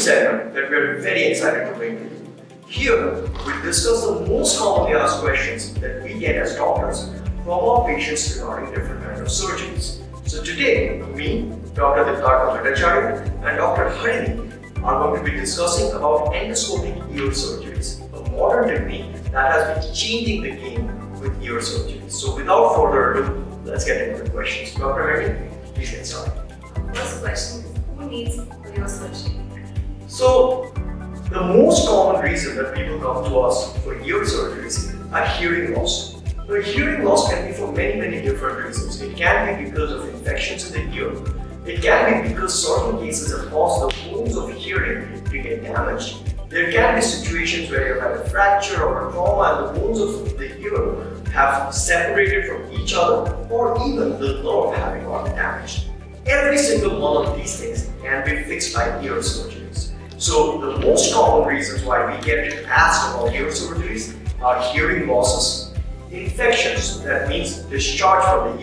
segment that we are very excited to bring to you. Here, we discuss the most commonly asked questions that we get as doctors from our patients regarding different kinds of surgeries. So today, me, Dr. Diptarka Bhattacharyya and Dr. Harini are going to be discussing about endoscopic ear surgeries, a modern technique that has been changing the game with ear surgeries. So without further ado, let's get into the questions. Dr. Harini, please get started. First question is, who needs ear surgery? So, the most common reason that people come to us for ear surgeries are hearing loss. But hearing loss can be for many different reasons. It can be because of infections in the ear. It can be because certain cases have caused the bones of hearing to get damaged. There can be situations where you've had a fracture or a trauma and the bones of the ear have separated from each other, or even the nerve having gotten damaged. Every single one of these things can be fixed by ear surgeries. So the most common reasons why we get asked about ear surgeries are hearing losses, infections, that means discharge from the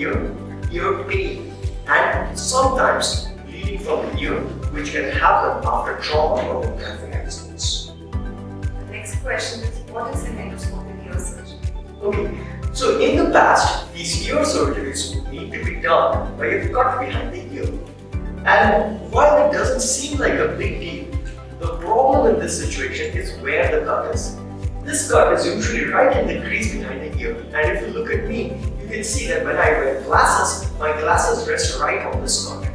ear pain, and sometimes bleeding from the ear, which can happen after trauma or traffic accidents. The next question is, what is an endoscopic ear surgery? Okay, so in the past, these ear surgeries would need to be done by a cut behind the ear. And while it doesn't seem like a big deal, the problem in this situation is where the cut is. This cut is usually right in the crease behind the ear, and if you look at me, you can see that when I wear glasses, my glasses rest right on this cut.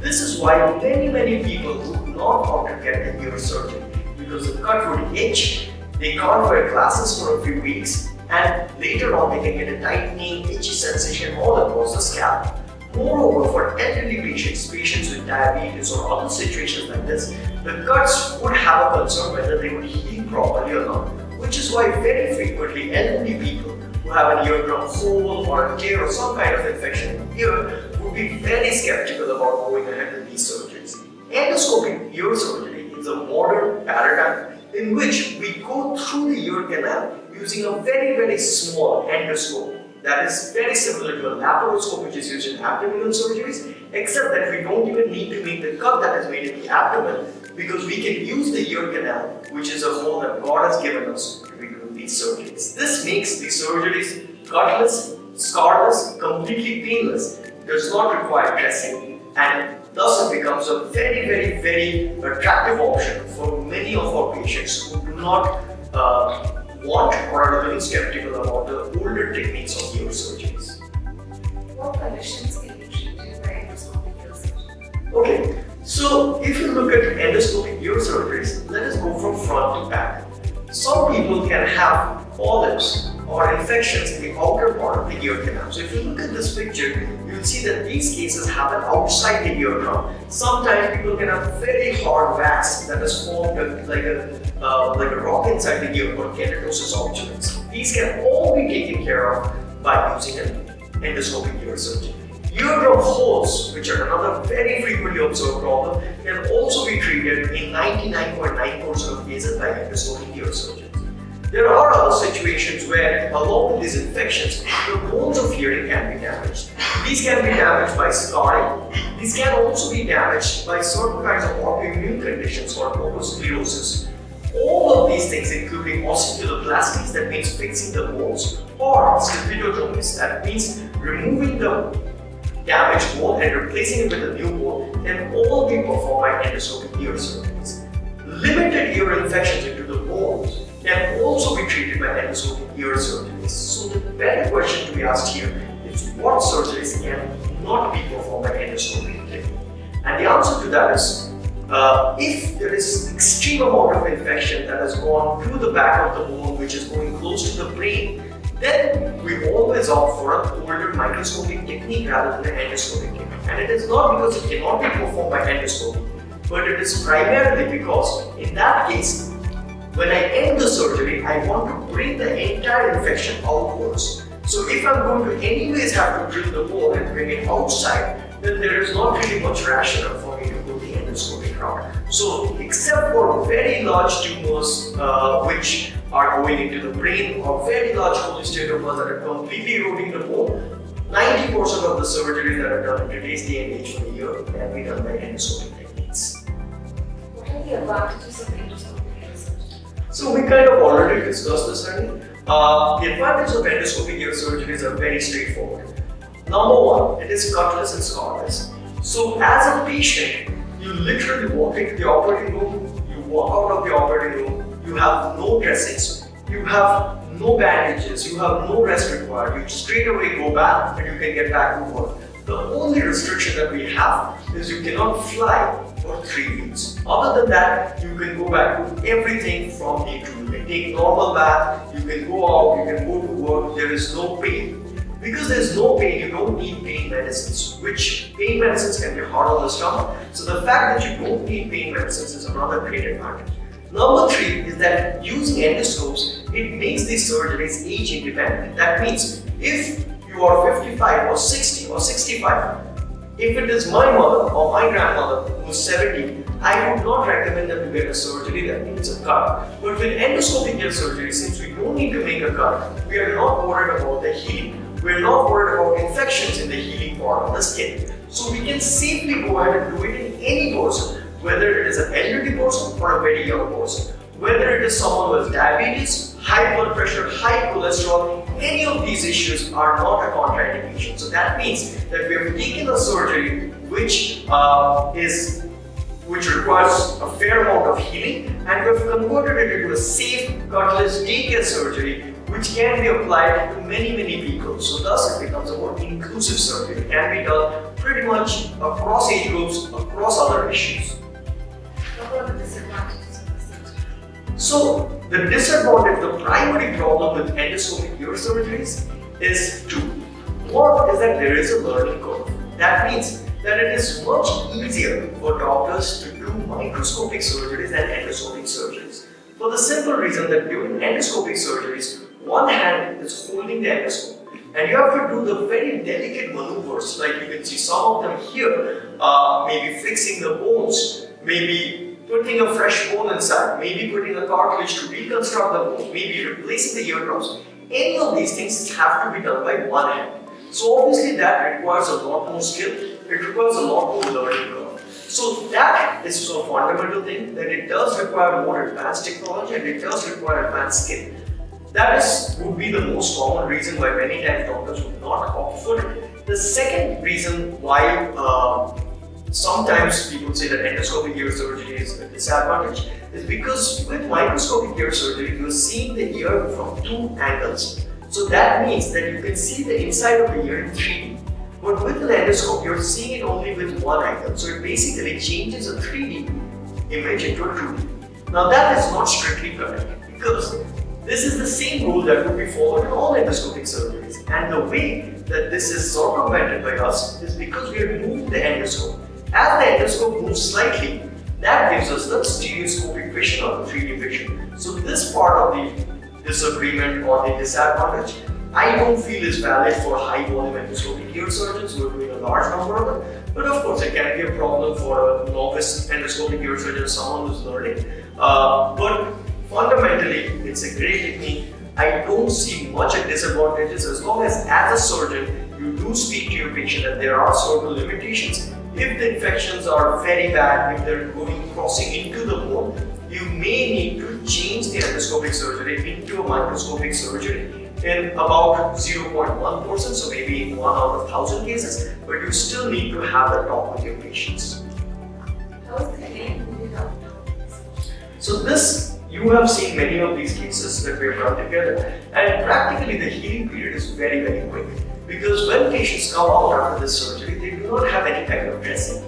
This is why many people who do not want to get the ear surgery, because the cut would itch, they can't wear glasses for a few weeks, and later on they can get a tightening, itchy sensation all across the scalp. Moreover, for elderly patients with diabetes or other situations like this, the cuts would have a concern whether they would heal properly or not, which is why very frequently elderly people who have an eardrum hole or a tear or some kind of infection in the ear would be very skeptical about going ahead with these surgeries. Endoscopic ear surgery is a modern paradigm in which we go through the ear canal using a very small endoscope that is very similar to a laparoscope which is used in abdominal surgeries, except that we don't even need to make the cut that is made in the abdomen, because we can use the ear canal, which is a hole that God has given us to be doing these surgeries. This makes these surgeries cutless, scarless, completely painless, does not require dressing, and thus it becomes a very attractive option for many of our patients who do not want or are a little skeptical about the older techniques of ear surgeries. What conditions can be treated by endoscopic ear surgery? Okay, so if you look at endoscopic ear surgeries, let us go from front to back. Some people can have polyps or infections in the outer part of the ear canal. So if you look at this picture, you'll see that these cases happen outside the eardrum. Sometimes people can have very hard wax that is formed like a rock inside the ear called keratosis obturans. These can all be taken care of by using an endoscopic ear surgery. Eardrum holes, which are another very frequently observed problem, can also be treated in 99.9% of cases by endoscopic ear surgery. There are other situations where, along with these infections, the bones of hearing can be damaged. These can be damaged by scarring. These can also be damaged by certain kinds of autoimmune conditions called otosclerosis. All of these things, including osteoplasties, that means fixing the bones, or sclerodermis, that means removing the damaged bone and replacing it with a new bone, can all be performed by endoscopic ear surgeries. Limited ear infections into the bones can also be treated by endoscopic ear surgeries. So the better question to be asked here is, what surgeries can not be performed by endoscopic technique? And the answer to that is, if there is extreme amount of infection that has gone through the back of the bone, which is going close to the brain, then we always opt for an older microscopic technique rather than an endoscopic technique. And it is not because it cannot be performed by endoscopy, but it is primarily because in that case, when I end the surgery, I want to bring the entire infection outwards. So if I'm going to anyways have to drill the bone and bring it outside, then there is not really much rationale for me to go the endoscopic route. So except for very large tumors which are going into the brain, or very large cholesteatomas that are completely eroding the bone, 90% of the surgeries that are done in today's day and age for the ear can be done by endoscopic techniques. What are the the advantages of endoscopic ear surgery? So we kind of already discussed this, Harini. The advantages of endoscopic ear surgeries are very straightforward. Number one, it is cutless and scarless. So as a patient, you literally walk into the operating room, you walk out of the operating room, you have no dressings, you have no bandages, you have no rest required, you straight away go back and you can get back to work. The only restriction that we have is you cannot fly for 3 weeks. Other than that, you can go back to everything from day to day. You can take normal bath, you can go out, you can go to work, there is no pain. Because there is no pain, you don't need pain medicines, which pain medicines can be hard on the stomach. So the fact that you don't need pain medicines is another great advantage. Number 3 is that using endoscopes, it makes these surgeries age independent. That means if you are 55 or 60 or 65, if it is my mother or my grandmother who's 70, I would not recommend them to get a surgery that needs a cut. But with endoscopic ear surgery, since we don't need to make a cut, we are not worried about the healing. We're not worried about infections in the healing part of the skin. So we can safely go ahead and do it in any person, whether it is an elderly person or a very young person. Whether it is someone who has diabetes, high blood pressure, high cholesterol, any of these issues are not a contraindication. So that means that we have taken a surgery which requires a fair amount of healing, and we have converted it into a safe, cutless daycare surgery which can be applied to many people. So thus it becomes a more inclusive surgery. It can be done pretty much across age groups, across other issues. What are the disadvantages of this surgery? So the disadvantage, the primary problem with endoscopic ear surgeries is two. One is that there is a learning curve. That means that it is much easier for doctors to do microscopic surgeries than endoscopic surgeries. For the simple reason that during endoscopic surgeries, one hand is holding the endoscope and you have to do the very delicate maneuvers, like you can see some of them here, maybe fixing the bones, maybe putting a fresh bone inside, maybe putting a cartilage to reconstruct the bones, maybe replacing the eardrums. Any of these things have to be done by one hand. So obviously that requires a lot more skill, it requires a lot more learning curve. So that is a fundamental thing, that it does require more advanced technology and it does require advanced skill. That would be the most common reason why many times doctors would not opt for it. The second reason why sometimes people say that endoscopic ear surgery is a disadvantage is because with microscopic ear surgery, you are seeing the ear from 2 angles. So that means that you can see the inside of the ear in 3D. But with an endoscope, you're seeing it only with 1 angle. So it basically changes a 3D image into a 2D. Now that is not strictly correct because this is the same rule that would be followed in all endoscopic surgeries. And the way that this is circumvented by us is because we have moved the endoscope. As the endoscope moves slightly, that gives us the stereoscopic vision or the 3D vision. So this part of the disagreement or the disadvantage, I don't feel is valid for high volume endoscopic ear surgeons who are doing a large number of them. But of course, it can be a problem for a novice endoscopic ear surgeon, someone who's learning. But fundamentally, it's a great technique. I don't see much of disadvantages as long as a surgeon, you do speak to your patient that there are certain limitations. If the infections are very bad, if they're crossing into the bone, you may need to change the endoscopic surgery into a microscopic surgery in about 0.1%, so maybe in 1 out of 1,000 cases, but you still need to have that talk with your patients. How is the end moving up? So this, you have seen many of these cases that we have run together, and practically the healing period is very quick. Because when patients come out after this surgery, they do not have any kind of dressing.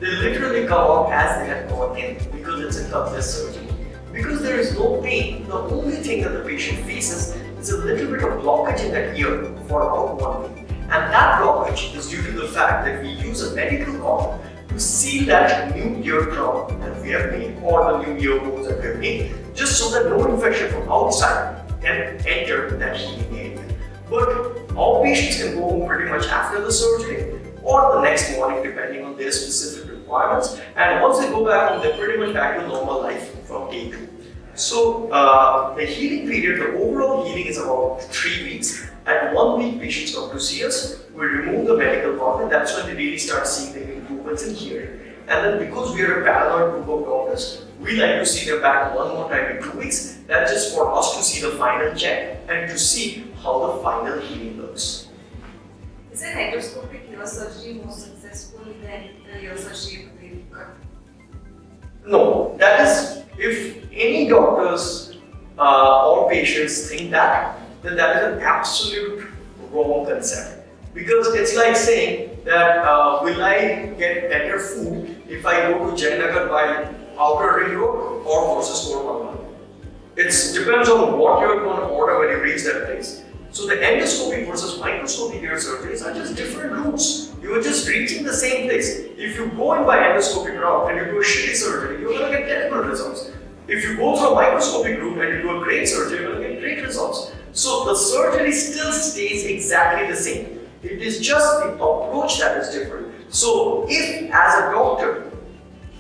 They literally come out as they had gone in because it's a cutless surgery. Because there is no pain, the only thing that the patient faces is a little bit of blockage in that ear for about 1 week. And that blockage is due to the fact that we use a medical cotton to seal that new eardrum that we have made or the new ear bones that we have made, just so that no infection from outside can enter that healing area. But all patients can go home pretty much after the surgery or the next morning depending on their specific requirements, and once they go back home, they're pretty much back to normal life from day 2. So the healing period, the overall healing is about 3 weeks. At 1 week, patients come to see us, we remove the medical cotton, that's when they really start seeing the improvements in hearing. And then because we are a paranoid group of doctors, we like to see them back one more time in 2 weeks. That's just for us to see the final check and to see how the final healing looks. Is an endoscopic ear surgery more successful than the ear surgery with the cut? No, that is, if any doctors or patients think that, then that is an absolute wrong concept. Because it's like saying that will I get better food if I go to Jayanagar by Outer Ring Road or versus 411? It depends on what you're going to order when you reach that place. So the endoscopic versus microscopic ear surgeries are just different routes. You are just reaching the same place. If you go in by endoscopic route and you do a shitty surgery, you're going to get terrible results. If you go through a microscopic route and you do a great surgery, you're going to get great results. So the surgery still stays exactly the same. It is just the approach that is different. So if as a doctor,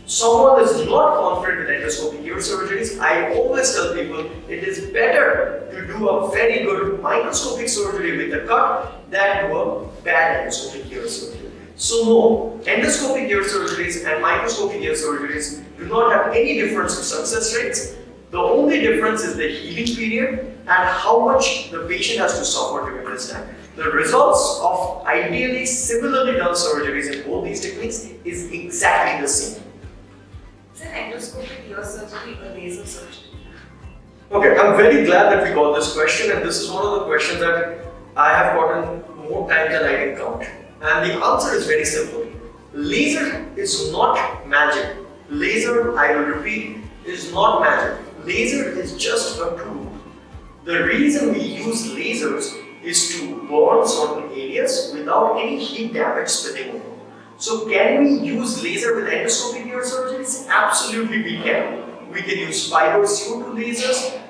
someone is not confident with endoscopic ear surgeries, I always tell people it is better to do a very good microscopic surgery with a cut than do a bad endoscopic ear surgery. So no, endoscopic ear surgeries and microscopic ear surgeries do not have any difference in success rates. The only difference is the healing period and how much the patient has to suffer during this time. The results of ideally similarly done surgeries in both these techniques is exactly the same. Is an endoscopic ear surgery a laser surgery? Okay, I'm very glad that we got this question, and this is one of the questions that I have gotten more times than I can count. And the answer is very simple. Laser is not magic. Laser, I will repeat, is not magic. Laser is just a tool. The reason we use lasers is to burn certain areas without any heat damage spilling over. So can we use laser with endoscopic ear surgeries? Absolutely we can. We can use fiber CO2 lasers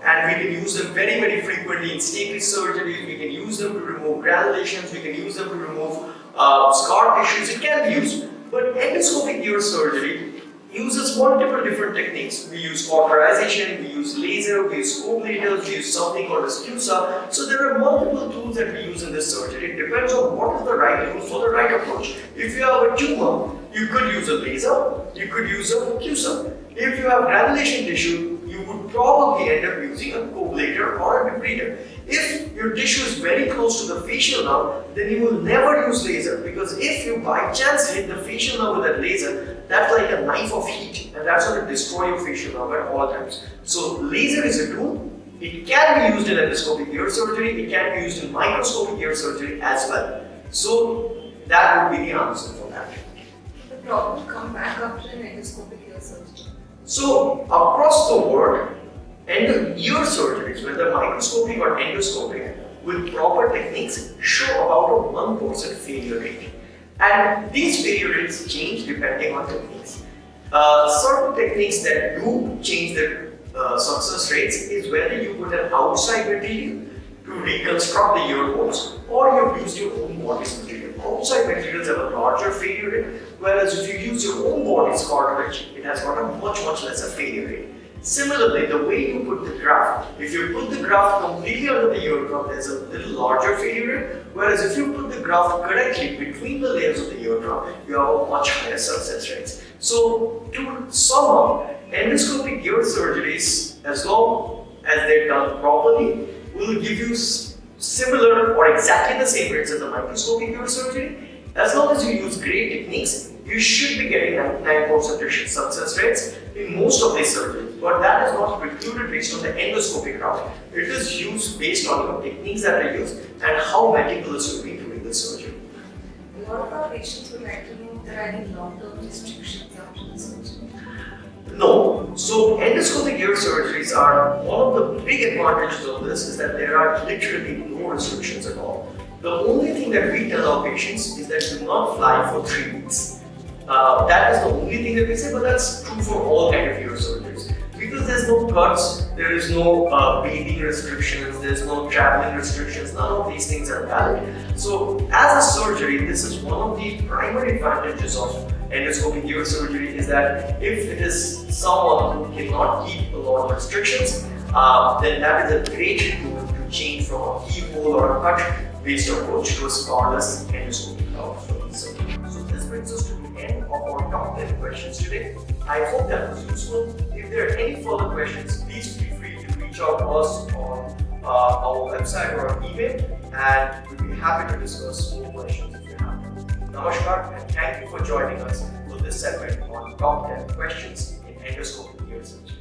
and we can use them very, very frequently in stapes surgeries. We can use them to remove granulations. We can use them to remove scar tissues. It can be used. But endoscopic ear surgery uses multiple different techniques. We use cauterization, we use laser, we use co-bladers, we use something called as CUSA. So there are multiple tools that we use in this surgery. It depends on what is the right tool for the right approach. If you have a tumor, you could use a laser, you could use a CUSA. If you have granulation tissue, you would probably end up using a co-blader or a debrider. If your tissue is very close to the facial nerve, then you will never use laser, because if you by chance hit the facial nerve with that laser, that's like a knife of heat, and that's going to destroy your facial nerve at all times. So laser is a tool. It can be used in endoscopic ear surgery. It can be used in microscopic ear surgery as well. So that would be the answer for that. The problem come back after an endoscopic ear surgery. So across the world, ear surgeries, whether microscopic or endoscopic, with proper techniques show about a 1% failure rate. And these failure rates change depending on techniques. Certain techniques that do change the success rates is whether you put an outside material to reconstruct the ear bones, or you've used your own body's material. Outside materials have a larger failure rate, whereas if you use your own body's cartilage, it has got a much lesser failure rate. Similarly, the way you put the graft, if you put the graft completely under the eardrum, there's a little larger failure rate, whereas if you put the graft correctly between the layers of the eardrum, you have a much higher success rates. So, to sum up, endoscopic ear surgeries, as long as they're done properly, will give you similar or exactly the same rates as the microscopic ear surgery. As long as you use great techniques, you should be getting 99% success rates in most of these surgeries. But that is not precluded based on the endoscopic route. It is used based on your techniques that are used and how meticulous you be doing the surgery. A lot of our patients would like to know if there are any long-term restrictions after the surgery. No. So endoscopic ear surgeries are, one of the big advantages of this is that there are literally no restrictions at all. The only thing that we tell our patients is that do not fly for 3 weeks. That is the only thing that we say, but that's true for all kind of ear surgeries. Because there's no cuts, there is no bathing restrictions, there's no traveling restrictions, none of these things are valid. So as a surgery, this is one of the primary advantages of endoscopic ear surgery, is that if it is someone who cannot keep a lot of restrictions, then that is a great tool to change from a keyhole or a cut-based approach to a scarless endoscopic route for the surgery. So this brings us to the end of our top 10 questions today. I hope that was useful. If there are any further questions, please feel free to reach out to us on our website or our email, and we'll be happy to discuss more questions if you have them. Namaskar, and thank you for joining us for this segment on top 10 questions in endoscopic ear surgery.